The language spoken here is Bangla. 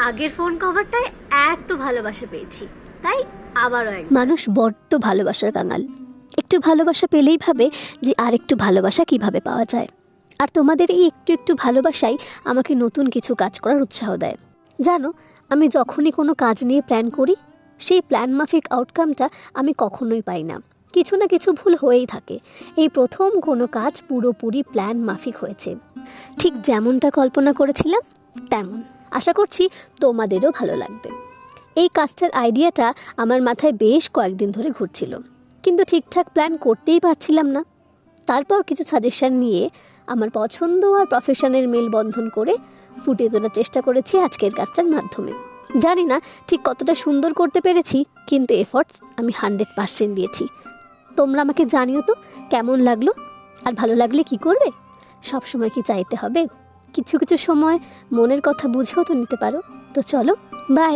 আগের ফোন কভারটায় এত ভালোবাসা পেয়েছি, তাই আবারও এক। মানুষ বড্ড ভালোবাসার কাঙাল। একটু ভালোবাসা পেলেই ভাবে যে আর একটু ভালোবাসা কিভাবে পাওয়া যায়। আর তোমাদের এই একটু একটু ভালোবাসাই আমাকে নতুন কিছু কাজ করার উৎসাহ দেয়। জানো, আমি যখনই কোনো কাজ নিয়ে প্ল্যান করি, সেই প্ল্যান মাফিক আউটকামটা আমি কখনোই পাই না। কিছু না কিছু ভুল হয়েই থাকে। এই প্রথম কোনো কাজ পুরোপুরি প্ল্যান মাফিক হয়েছে, ঠিক যেমনটা কল্পনা করেছিলাম তেমন। আশা করছি তোমাদেরও ভালো লাগবে। এই কাজটার আইডিয়াটা আমার মাথায় বেশ কয়েকদিন ধরে ঘুরছিল, কিন্তু ঠিকঠাক প্ল্যান করতেই পারছিলাম না। তারপর কিছু সাজেশন নিয়ে আমার পছন্দ আর প্রফেশনের মেল বন্ধন করে ফুটিয়ে তোলার চেষ্টা করেছি আজকের কাজটার মাধ্যমে। জানি না ঠিক কতটা সুন্দর করতে পেরেছি, কিন্তু এফর্টস আমি 100% দিয়েছি। তোমরা আমাকে জানিও তো কেমন লাগলো, আর ভালো লাগলে কি করবে। সব সময় কি চাইতে হবে? কিছু কিছু সময় মনের কথা বুঝেও তো নিতে পারো। তো চলো, বাই।